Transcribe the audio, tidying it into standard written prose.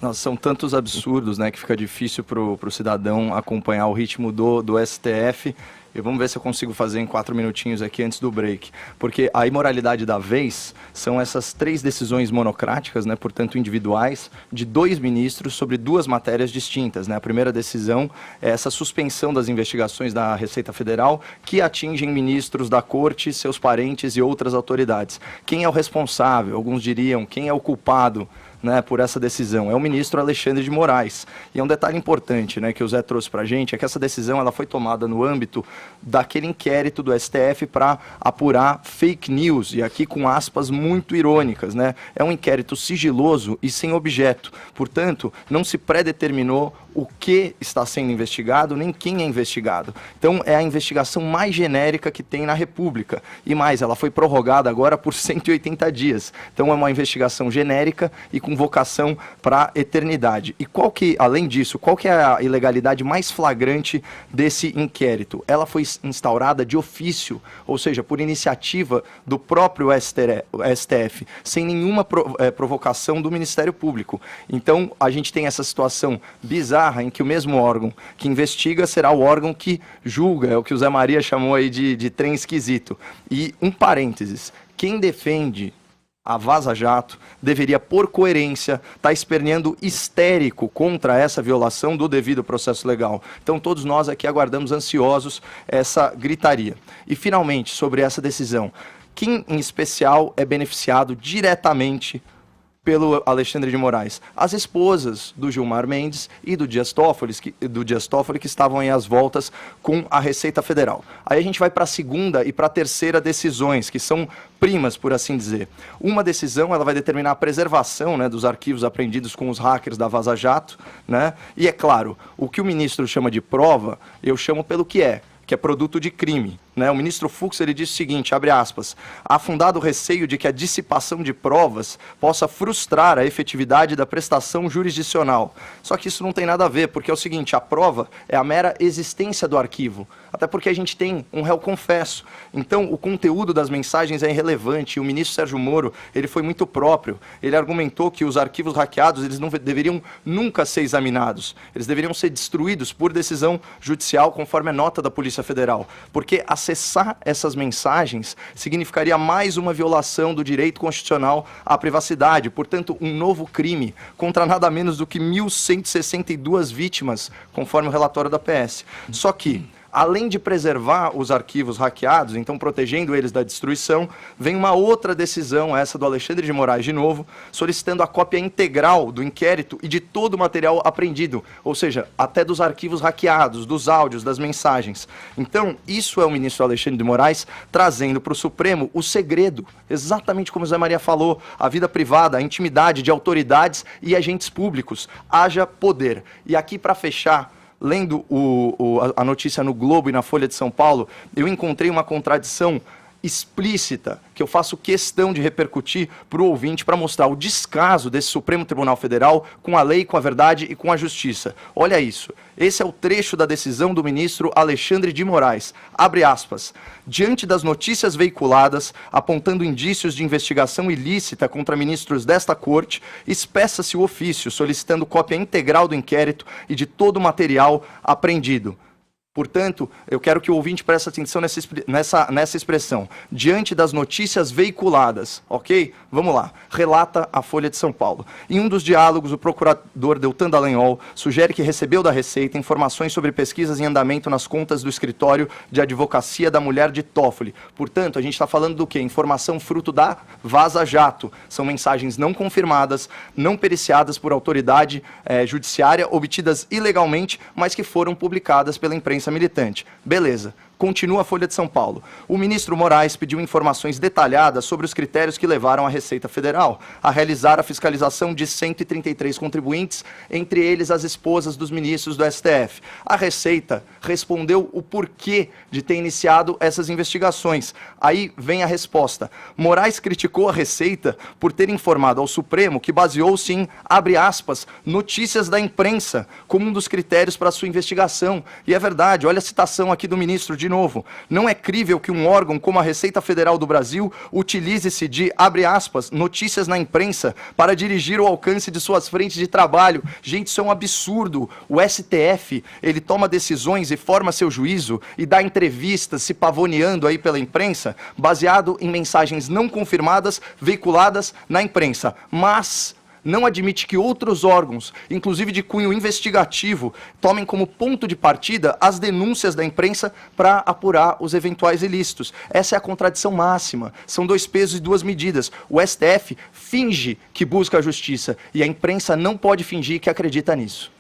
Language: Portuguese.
Nossa, são tantos absurdos, né, que fica difícil para o cidadão acompanhar o ritmo do STF. E vamos ver se eu consigo fazer em 4 minutinhos aqui antes do break. Porque a imoralidade da vez são essas 3 decisões monocráticas, né, portanto individuais, de 2 ministros sobre 2 matérias distintas, né? A primeira decisão é essa suspensão das investigações da Receita Federal que atingem ministros da Corte, seus parentes e outras autoridades. Quem é o responsável? Alguns diriam, quem é o culpado, né, por essa decisão? É o ministro Alexandre de Moraes. E é um detalhe importante, né, que o Zé trouxe para a gente, é que essa decisão ela foi tomada no âmbito daquele inquérito do STF para apurar fake news, e aqui com aspas muito irônicas, né? É um inquérito sigiloso e sem objeto. Portanto, não se predeterminou o que está sendo investigado, nem quem é investigado. Então, é a investigação mais genérica que tem na República. E mais, ela foi prorrogada agora por 180 dias. Então, é uma investigação genérica e com vocação para a eternidade. E qual que, além disso, qual que é a ilegalidade mais flagrante desse inquérito? Ela foi instaurada de ofício, ou seja, por iniciativa do próprio STF, sem nenhuma provocação do Ministério Público. Então, a gente tem essa situação bizarra em que o mesmo órgão que investiga será o órgão que julga, é o que o Zé Maria chamou aí de trem esquisito. E um parênteses, quem defende a Vaza Jato deveria, por coerência, estar esperneando histérico contra essa violação do devido processo legal. Então, todos nós aqui aguardamos ansiosos essa gritaria. E, finalmente, sobre essa decisão, quem, em especial, é beneficiado diretamente pelo Alexandre de Moraes? As esposas do Gilmar Mendes e do Dias Toffoli, que estavam aí às voltas com a Receita Federal. Aí a gente vai para a segunda e para a terceira decisões, que são primas, por assim dizer. Uma decisão, ela vai determinar a preservação, né, dos arquivos apreendidos com os hackers da Vaza Jato, né? E é claro, o que o ministro chama de prova, eu chamo pelo que é produto de crime, né? O ministro Fux, ele disse o seguinte, abre aspas, há fundado receio de que a dissipação de provas possa frustrar a efetividade da prestação jurisdicional. Só que isso não tem nada a ver, porque é o seguinte, a prova é a mera existência do arquivo, até porque a gente tem um réu confesso. Então, o conteúdo das mensagens é irrelevante, e o ministro Sérgio Moro, ele foi muito próprio, ele argumentou que os arquivos hackeados, eles não deveriam nunca ser examinados, eles deveriam ser destruídos por decisão judicial, conforme a nota da Polícia Federal, porque acessar essas mensagens significaria mais uma violação do direito constitucional à privacidade, portanto, um novo crime contra nada menos do que 1.162 vítimas, conforme o relatório da PS. Só que, além de preservar os arquivos hackeados, então protegendo eles da destruição, vem uma outra decisão, essa do Alexandre de Moraes de novo, solicitando a cópia integral do inquérito e de todo o material apreendido, ou seja, até dos arquivos hackeados, dos áudios, das mensagens. Então, isso é o ministro Alexandre de Moraes trazendo para o Supremo o segredo, exatamente como o Zé Maria falou, a vida privada, a intimidade de autoridades e agentes públicos. Haja poder. E aqui, para fechar, lendo a notícia no Globo e na Folha de São Paulo, eu encontrei uma contradição explícita, que eu faço questão de repercutir para o ouvinte para mostrar o descaso desse Supremo Tribunal Federal com a lei, com a verdade e com a justiça. Olha isso. Esse é o trecho da decisão do ministro Alexandre de Moraes. Abre aspas. Diante das notícias veiculadas, apontando indícios de investigação ilícita contra ministros desta corte, espeça-se o ofício solicitando cópia integral do inquérito e de todo o material apreendido. Portanto, eu quero que o ouvinte preste atenção nessa expressão. Diante das notícias veiculadas, ok? Vamos lá. Relata a Folha de São Paulo. Em um dos diálogos, o procurador Deltan Dallagnol sugere que recebeu da Receita informações sobre pesquisas em andamento nas contas do escritório de advocacia da mulher de Toffoli. Portanto, a gente está falando do quê? Informação fruto da Vaza Jato. São mensagens não confirmadas, não periciadas por autoridade judiciária, obtidas ilegalmente, mas que foram publicadas pela imprensa militante. Beleza. Continua a Folha de São Paulo. O ministro Moraes pediu informações detalhadas sobre os critérios que levaram a Receita Federal a realizar a fiscalização de 133 contribuintes, entre eles as esposas dos ministros do STF. A Receita respondeu o porquê de ter iniciado essas investigações. Aí vem a resposta. Moraes criticou a Receita por ter informado ao Supremo que baseou-se em, abre aspas, notícias da imprensa como um dos critérios para sua investigação. E é verdade, olha a citação aqui do ministro de de novo. Não é crível que um órgão como a Receita Federal do Brasil utilize-se de, abre aspas, notícias na imprensa para dirigir o alcance de suas frentes de trabalho. Gente, isso é um absurdo. O STF, ele toma decisões e forma seu juízo e dá entrevistas se pavoneando aí pela imprensa, baseado em mensagens não confirmadas, veiculadas na imprensa. Mas não admite que outros órgãos, inclusive de cunho investigativo, tomem como ponto de partida as denúncias da imprensa para apurar os eventuais ilícitos. Essa é a contradição máxima. São dois pesos e duas medidas. O STF finge que busca a justiça e a imprensa não pode fingir que acredita nisso.